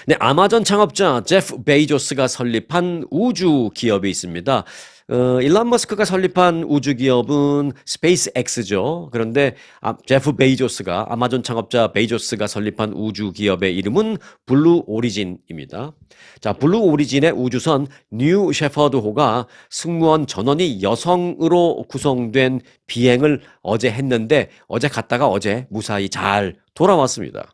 네, 아마존 창업자 제프 베이조스가 설립한 우주 기업이 있습니다. 일론 머스크가 설립한 우주 기업은 스페이스X죠. 그런데 제프 베이조스가 아마존 창업자 베이조스가 설립한 우주 기업의 이름은 블루 오리진입니다. 자, 블루 오리진의 우주선 뉴 셰퍼드호가 승무원 전원이 여성으로 구성된 비행을 어제 했는데 어제 갔다가 어제 무사히 잘 돌아왔습니다.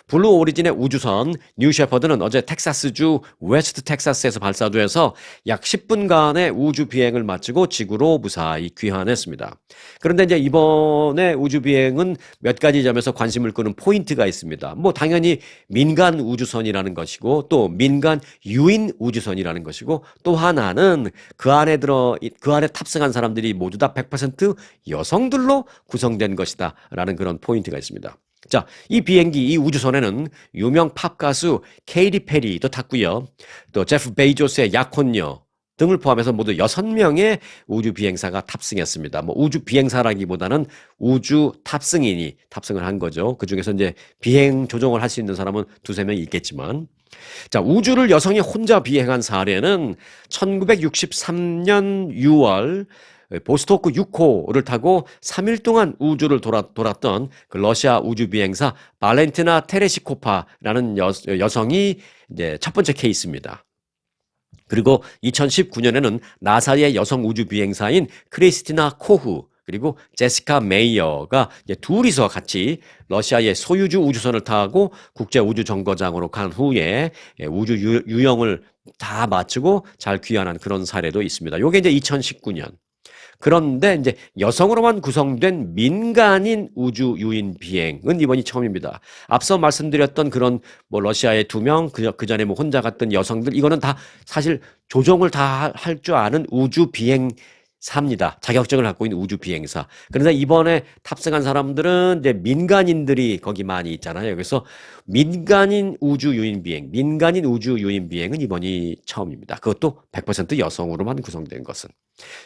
블루 오리진의 우주선 뉴 셰퍼드는 어제 텍사스주 웨스트 텍사스에서 발사돼서 약 10분간의 우주 비행을 마치고 지구로 무사히 귀환했습니다. 그런데 이제 이번에 우주 비행은 몇 가지 점에서 관심을 끄는 포인트가 있습니다. 뭐 당연히 민간 우주선이라는 것이고 또 민간 유인 우주선이라는 것이고 또 하나는 그 안에 탑승한 사람들이 모두 다 100% 여성들로 구성된 것이다라는 그런 포인트가 있습니다. 자, 이 비행기, 이 우주선에는 유명 팝 가수 케이티 페리도 탔고요. 또 제프 베이조스의 약혼녀 등을 포함해서 모두 6명의 우주 비행사가 탑승했습니다. 뭐 우주 비행사라기보다는 우주 탑승인이 탑승을 한 거죠. 그 중에서 이제 비행 조종을 할 수 있는 사람은 두세 명 있겠지만. 자, 우주를 여성이 혼자 비행한 사례는 1963년 6월 보스토크 6호를 타고 3일 동안 우주를 돌았던 그 러시아 우주 비행사 발렌티나 테레시코파라는 여성이 이제 첫 번째 케이스입니다. 그리고 2019년에는 나사의 여성 우주 비행사인 크리스티나 코후 그리고 제시카 메이어가 이제 둘이서 같이 러시아의 소유주 우주선을 타고 국제 우주 정거장으로 간 후에 우주 유영을 다 마치고 잘 귀환한 그런 사례도 있습니다. 요게 이제 2019년. 그런데 이제 여성으로만 구성된 민간인 우주 유인 비행은 이번이 처음입니다. 앞서 말씀드렸던 그런 뭐 러시아의 2명, 그 전에 뭐 혼자 갔던 여성들, 이거는 다 사실 조종을 다 할 줄 아는 우주 비행사입니다. 자격증을 갖고 있는 우주 비행사. 그런데 이번에 탑승한 사람들은 이제 민간인들이 거기 많이 있잖아요. 그래서 민간인 우주 유인 비행은 이번이 처음입니다. 그것도 100% 여성으로만 구성된 것은.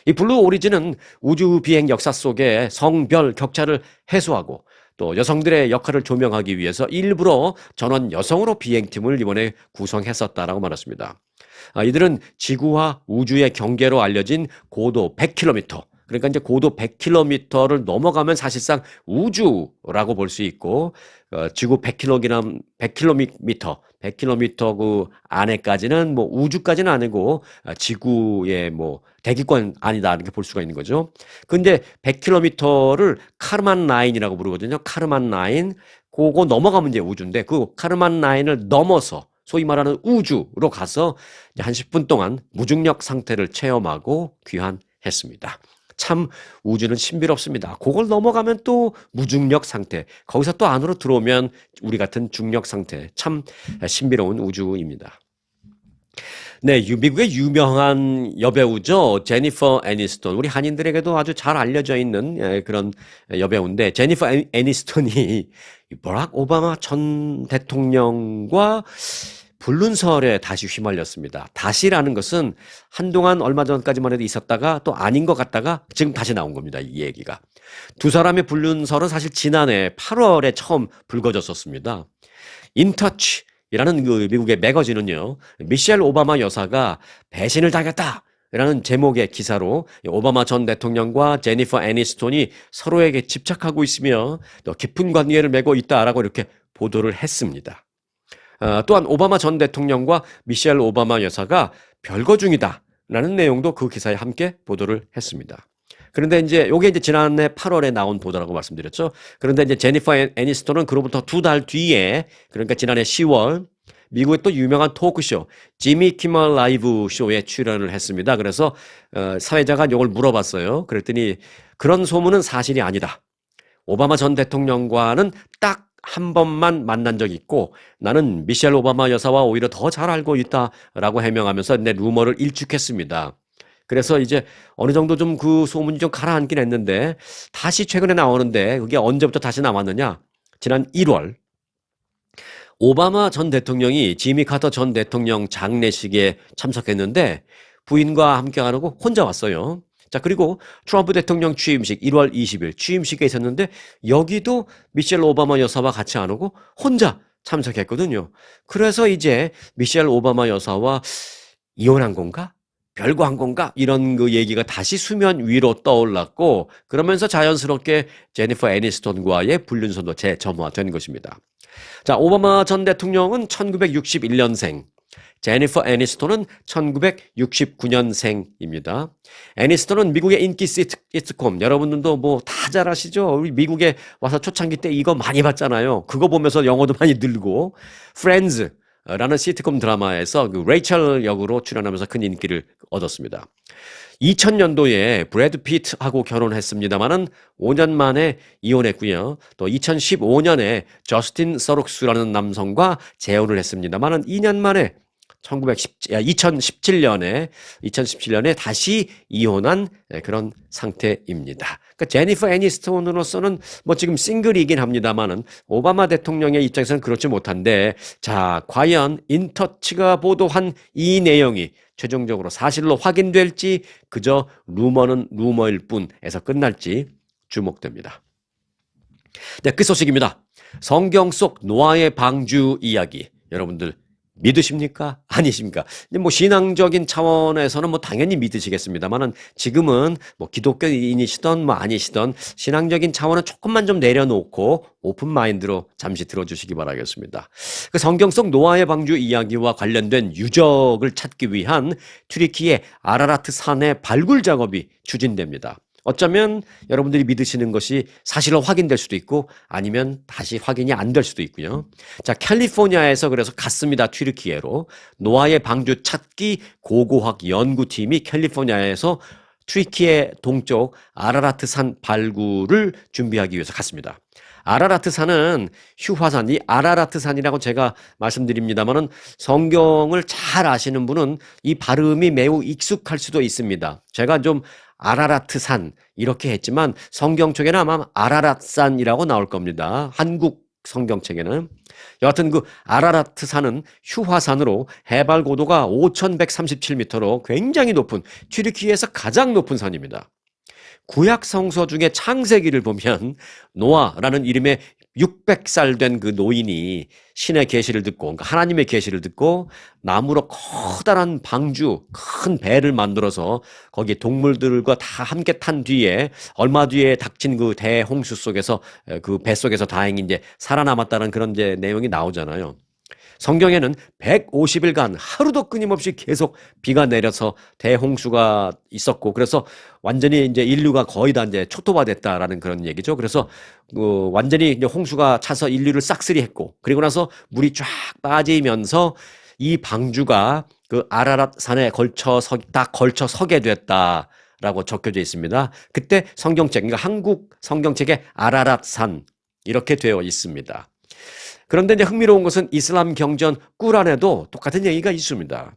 이 블루 오리진은 우주 비행 역사 속에 성별 격차를 해소하고 또 여성들의 역할을 조명하기 위해서 일부러 전원 여성으로 비행팀을 이번에 구성했었다라고 말했습니다. 이들은 지구와 우주의 경계로 알려진 고도 100km, 그러니까 이제 고도 100km를 넘어가면 사실상 우주라고 볼 수 있고, 지구 100km 그 안에까지는 뭐 우주까지는 아니고 지구의 뭐 대기권 아니다 이렇게 볼 수가 있는 거죠. 근데 100km를 카르만 라인이라고 부르거든요. 카르만 라인, 그거 넘어가면 이제 우주인데 그 카르만 라인을 넘어서 소위 말하는 우주로 가서 한 10분 동안 무중력 상태를 체험하고 귀환했습니다. 참 우주는 신비롭습니다. 그걸 넘어가면 또 무중력 상태, 거기서 또 안으로 들어오면 우리 같은 중력 상태, 참 신비로운 우주입니다. 네, 미국의 유명한 여배우죠. 제니퍼 애니스톤. 우리 한인들에게도 아주 잘 알려져 있는 그런 여배우인데, 제니퍼 애니스톤이 버락 오바마 전 대통령과 불륜설에 다시 휘말렸습니다. 다시라는 것은 한동안 얼마 전까지만 해도 있었다가 또 아닌 것 같다가 지금 다시 나온 겁니다. 이 얘기가. 두 사람의 불륜설은 사실 지난해 8월에 처음 불거졌었습니다. 인터치이라는 그 미국의 매거진은요, 미셸 오바마 여사가 배신을 당했다 라는 제목의 기사로 오바마 전 대통령과 제니퍼 애니스톤이 서로에게 집착하고 있으며 또 깊은 관계를 맺고 있다라고 이렇게 보도를 했습니다. 또한 오바마 전 대통령과 미셸 오바마 여사가 별거 중이다 라는 내용도 그 기사에 함께 보도를 했습니다. 그런데 이제 요게 이제 지난해 8월에 나온 보도라고 말씀드렸죠. 그런데 이제 제니퍼 애니스톤은 그로부터 2달 뒤에, 그러니까 지난해 10월 미국의 또 유명한 토크쇼 지미 키멀 라이브 쇼에 출연을 했습니다. 그래서 사회자가 이걸 물어봤어요. 그랬더니 그런 소문은 사실이 아니다. 오바마 전 대통령과는 딱 한 번만 만난 적이 있고 나는 미셸 오바마 여사와 오히려 더 잘 알고 있다라고 해명하면서 내 루머를 일축했습니다. 그래서 이제 어느 정도 좀 그 소문이 좀 가라앉긴 했는데 다시 최근에 나오는데 그게 언제부터 다시 나왔느냐? 지난 1월 오바마 전 대통령이 지미 카터 전 대통령 장례식에 참석했는데 부인과 함께 가려고 혼자 왔어요. 자, 그리고 트럼프 대통령 취임식 1월 20일 취임식에 있었는데 여기도 미셸 오바마 여사와 같이 안 오고 혼자 참석했거든요. 그래서 이제 미셸 오바마 여사와 이혼한 건가? 별거 한 건가? 이런 그 얘기가 다시 수면 위로 떠올랐고 그러면서 자연스럽게 제니퍼 애니스톤과의 불륜설도 재점화된 것입니다. 자, 오바마 전 대통령은 1961년생, 제니퍼 애니스톤은 1969년생입니다. 애니스톤은 미국의 인기 시트콤, 여러분들도 뭐 다 잘 아시죠? 우리 미국에 와서 초창기 때 이거 많이 봤잖아요. 그거 보면서 영어도 많이 늘고, 프렌즈라는 시트콤 드라마에서 그 레이첼 역으로 출연하면서 큰 인기를 얻었습니다. 2000년도에 브래드 피트하고 결혼했습니다마는 5년 만에 이혼했고요. 또 2015년에 저스틴 서룩스라는 남성과 재혼을 했습니다마는 2년 만에 2017년에 다시 이혼한 그런 상태입니다. 그러니까 제니퍼 애니스톤으로서는 뭐 지금 싱글이긴 합니다만은 오바마 대통령의 입장에서는 그렇지 못한데 자, 과연 인터치가 보도한 이 내용이 최종적으로 사실로 확인될지 그저 루머는 루머일 뿐에서 끝날지 주목됩니다. 네, 그 소식입니다. 성경 속 노아의 방주 이야기 여러분들 믿으십니까? 아니십니까? 뭐 신앙적인 차원에서는 뭐 당연히 믿으시겠습니다만은 지금은 뭐 기독교인이시던 뭐 아니시던 신앙적인 차원은 조금만 좀 내려놓고 오픈 마인드로 잠시 들어주시기 바라겠습니다. 그 성경 속 노아의 방주 이야기와 관련된 유적을 찾기 위한 튀르키예 아라라트 산의 발굴 작업이 추진됩니다. 어쩌면 여러분들이 믿으시는 것이 사실로 확인될 수도 있고 아니면 다시 확인이 안 될 수도 있고요. 자, 캘리포니아에서 그래서 갔습니다. 튀르키예로. 노아의 방주 찾기 고고학 연구팀이 캘리포니아에서 튀르키예 동쪽 아라라트 산 발굴을 준비하기 위해서 갔습니다. 아라라트 산은 휴화산, 이 아라라트 산이라고 제가 말씀드립니다만은 성경을 잘 아시는 분은 이 발음이 매우 익숙할 수도 있습니다. 제가 좀 아라라트 산 이렇게 했지만 성경 쪽에는 아마 아라랏산이라고 나올 겁니다. 한국 성경책에는. 여하튼 그 아라라트 산은 휴화산으로 해발 고도가 5,137m로 굉장히 높은 튀르키예에서 가장 높은 산입니다. 구약 성서 중에 창세기를 보면 노아라는 이름의 600살 된 그 노인이 신의 계시를 듣고 그러니까 하나님의 계시를 듣고 나무로 커다란 방주 큰 배를 만들어서 거기에 동물들과 다 함께 탄 뒤에 얼마 뒤에 닥친 그 대홍수 속에서 그 배 속에서 다행히 이제 살아남았다는 그런 이제 내용이 나오잖아요. 성경에는 150일간 하루도 끊임없이 계속 비가 내려서 대홍수가 있었고 그래서 완전히 이제 인류가 거의 다 이제 초토화됐다라는 그런 얘기죠. 그래서 완전히 이제 홍수가 차서 인류를 싹쓸이했고 그리고 나서 물이 쫙 빠지면서 이 방주가 그 아라랏 산에 딱 걸쳐 서게 됐다라고 적혀져 있습니다. 그때 성경책, 그러니까 한국 성경책에 아라랏 산 이렇게 되어 있습니다. 그런데 이제 흥미로운 것은 이슬람 경전 꾸란에도 똑같은 얘기가 있습니다.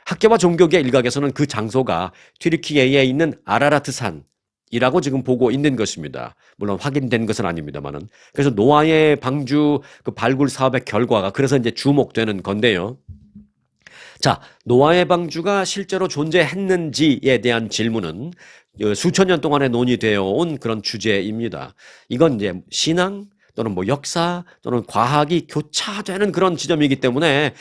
학계와 종교계 일각에서는 그 장소가 튀르키예에 있는 아라라트 산이라고 지금 보고 있는 것입니다. 물론 확인된 것은 아닙니다만은. 그래서 노아의 방주 그 발굴 사업의 결과가 그래서 이제 주목되는 건데요. 자, 노아의 방주가 실제로 존재했는지에 대한 질문은 수천 년 동안에 논의되어 온 그런 주제입니다. 이건 이제 신앙, 또는 뭐 역사 또는 과학이 교차되는 그런 지점이기 때문에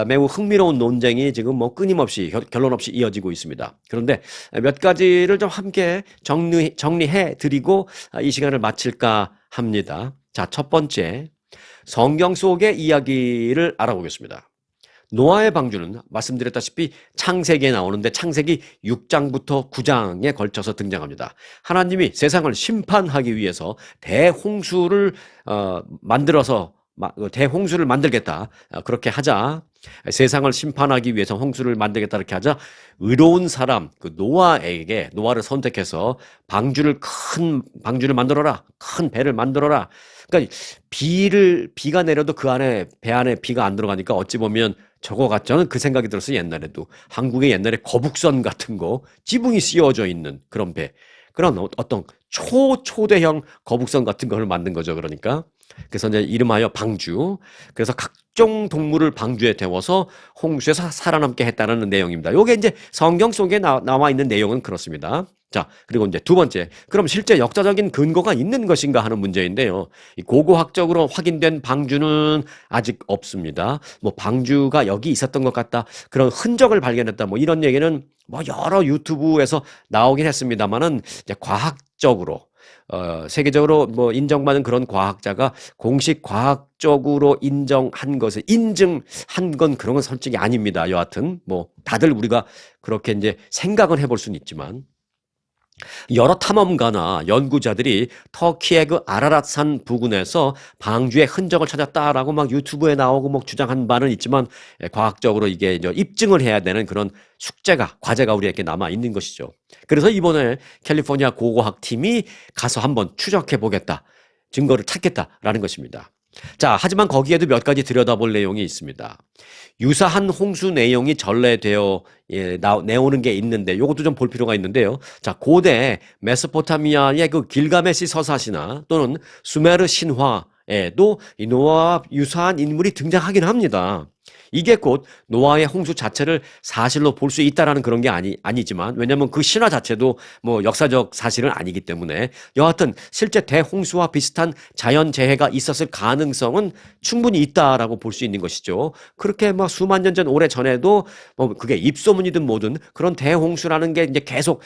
매우 흥미로운 논쟁이 지금 뭐 끊임없이 결론 없이 이어지고 있습니다. 그런데 몇 가지를 좀 함께 정리해 드리고 이 시간을 마칠까 합니다. 자, 첫 번째, 성경 속의 이야기를 알아보겠습니다. 노아의 방주는 말씀드렸다시피 창세기에 나오는데 창세기 6장부터 9장에 걸쳐서 등장합니다. 하나님이 세상을 심판하기 위해서 대홍수를 만들어서 대홍수를 만들겠다. 그렇게 하자. 세상을 심판하기 위해서 홍수를 만들겠다. 이렇게 하자. 의로운 사람, 그 노아를 선택해서 큰 방주를 만들어라. 큰 배를 만들어라. 그러니까 비가 내려도 배 안에 비가 안 들어가니까 어찌 보면 저거 같죠? 그 생각이 들었어요. 옛날에도. 한국에 옛날에 거북선 같은 거, 지붕이 씌워져 있는 그런 배. 그런 어떤 초대형 거북선 같은 걸 만든 거죠. 그러니까. 그래서 이제 이름하여 방주. 그래서 각종 동물을 방주에 태워서 홍수에서 살아남게 했다는 내용입니다. 요게 이제 성경 속에 나와 있는 내용은 그렇습니다. 자, 그리고 이제 두 번째. 그럼 실제 역사적인 근거가 있는 것인가 하는 문제인데요. 이 고고학적으로 확인된 방주는 아직 없습니다. 뭐 방주가 여기 있었던 것 같다. 그런 흔적을 발견했다. 뭐 이런 얘기는 뭐 여러 유튜브에서 나오긴 했습니다만은 이제 과학적으로 세계적으로 뭐 인정받는 그런 과학자가 공식 과학적으로 인정한 인증한 건 그런 건 솔직히 아닙니다. 여하튼 뭐 다들 우리가 그렇게 이제 생각은 해볼 수는 있지만 여러 탐험가나 연구자들이 터키의 그 아라랏산 부근에서 방주의 흔적을 찾았다라고 막 유튜브에 나오고 뭐 주장한 바는 있지만 과학적으로 이게 이제 입증을 해야 되는 그런 과제가 우리에게 남아 있는 것이죠. 그래서 이번에 캘리포니아 고고학 팀이 가서 한번 추적해 보겠다. 증거를 찾겠다라는 것입니다. 자, 하지만 거기에도 몇 가지 들여다볼 내용이 있습니다. 유사한 홍수 내용이 전래되어 내오는 게 있는데 요것도 좀 볼 필요가 있는데요. 자, 고대 메소포타미아의 그 길가메시 서사시나 또는 수메르 신화에도 이 노아와 유사한 인물이 등장하긴 합니다. 이게 곧 노아의 홍수 자체를 사실로 볼 수 있다라는 그런 게 아니지만 왜냐하면 그 신화 자체도 뭐 역사적 사실은 아니기 때문에 여하튼 실제 대홍수와 비슷한 자연재해가 있었을 가능성은 충분히 있다라고 볼 수 있는 것이죠. 그렇게 막 수만 년 전 오래 전에도 뭐 그게 입소문이든 뭐든 그런 대홍수라는 게 이제 계속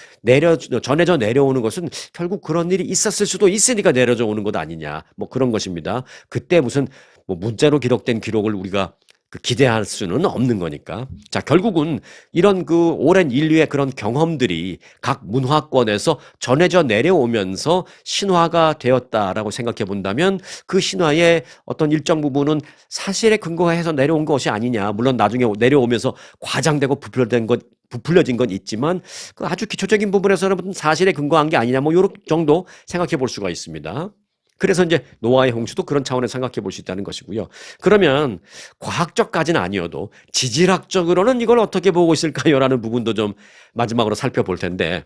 전해져 내려오는 것은 결국 그런 일이 있었을 수도 있으니까 내려져 오는 것 아니냐 뭐 그런 것입니다. 그때 무슨 뭐 문자로 기록된 기록을 우리가 기대할 수는 없는 거니까. 자, 결국은 이런 그 오랜 인류의 그런 경험들이 각 문화권에서 전해져 내려오면서 신화가 되었다라고 생각해 본다면 그 신화의 어떤 일정 부분은 사실에 근거해서 내려온 것이 아니냐. 물론 나중에 내려오면서 과장되고 부풀려진 건 있지만 그 아주 기초적인 부분에서는 사실에 근거한 게 아니냐. 뭐 요런 정도 생각해 볼 수가 있습니다. 그래서 이제 노아의 홍수도 그런 차원에서 생각해 볼 수 있다는 것이고요. 그러면 과학적까지는 아니어도 지질학적으로는 이걸 어떻게 보고 있을까요? 라는 부분도 좀 마지막으로 살펴볼 텐데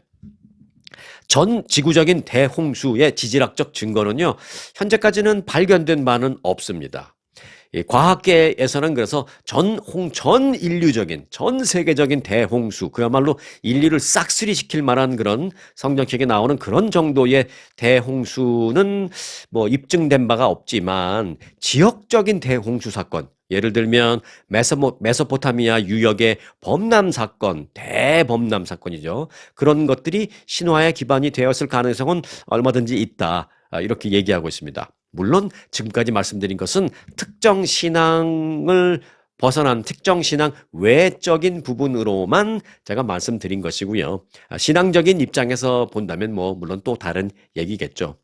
전 지구적인 대홍수의 지질학적 증거는요. 현재까지는 발견된 바는 없습니다. 이 과학계에서는 그래서 전 인류적인, 전 세계적인 대홍수, 그야말로 인류를 싹쓸이시킬 만한 그런 성경책에 나오는 그런 정도의 대홍수는 뭐 입증된 바가 없지만 지역적인 대홍수 사건, 예를 들면 메소포타미아 유역의 대범람 사건이죠. 그런 것들이 신화의 기반이 되었을 가능성은 얼마든지 있다. 이렇게 얘기하고 있습니다. 물론 지금까지 말씀드린 것은 특정 신앙을 벗어난 특정 신앙 외적인 부분으로만 제가 말씀드린 것이고요. 신앙적인 입장에서 본다면 뭐 물론 또 다른 얘기겠죠.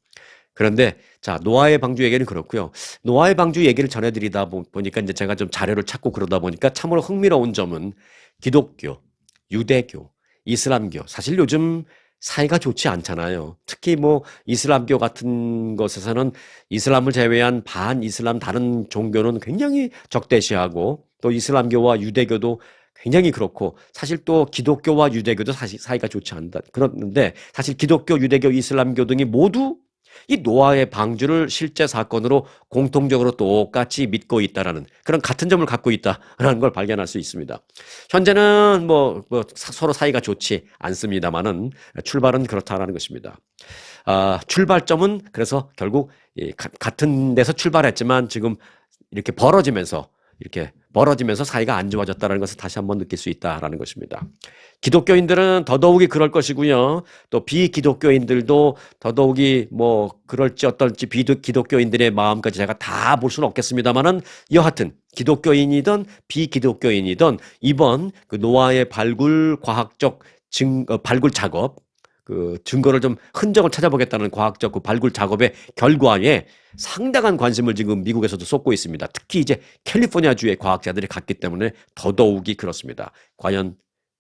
그런데 자, 노아의 방주 얘기는 그렇고요. 노아의 방주 얘기를 전해드리다 보니까 이제 제가 좀 자료를 찾고 그러다 보니까 참으로 흥미로운 점은 기독교, 유대교, 이슬람교, 사실 요즘 사이가 좋지 않잖아요. 특히 뭐 이슬람교 같은 것에서는 이슬람을 제외한 반이슬람 다른 종교는 굉장히 적대시하고 또 이슬람교와 유대교도 굉장히 그렇고 사실 또 기독교와 유대교도 사실 사이가 좋지 않다. 그런데 사실 기독교, 유대교, 이슬람교 등이 모두 이 노아의 방주를 실제 사건으로 공통적으로 똑같이 믿고 있다라는 그런 같은 점을 갖고 있다라는 걸 발견할 수 있습니다. 현재는 서로 사이가 좋지 않습니다만은 출발은 그렇다라는 것입니다. 출발점은 그래서 결국 같은 데서 출발했지만 지금 이렇게 벌어지면서 사이가 안 좋아졌다는 것을 다시 한번 느낄 수 있다라는 것입니다. 기독교인들은 더더욱이 그럴 것이고요. 또 비기독교인들도 더더욱이 뭐 그럴지 어떨지 비기독교인들의 마음까지 제가 다 볼 수는 없겠습니다만은 여하튼 기독교인이든 비기독교인이든 이번 그 노아의 발굴 작업 그 증거를 좀 흔적을 찾아보겠다는 과학적 그 발굴 작업의 결과에 상당한 관심을 지금 미국에서도 쏟고 있습니다. 특히 이제 캘리포니아주의 과학자들이 갔기 때문에 더더욱이 그렇습니다. 과연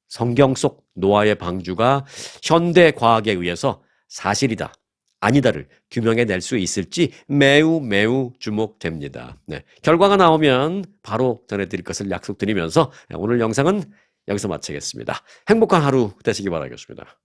성경 속 노아의 방주가 현대 과학에 의해서 사실이다, 아니다를 규명해낼 수 있을지 매우 매우 주목됩니다. 네, 결과가 나오면 바로 전해드릴 것을 약속드리면서 오늘 영상은 여기서 마치겠습니다. 행복한 하루 되시기 바라겠습니다.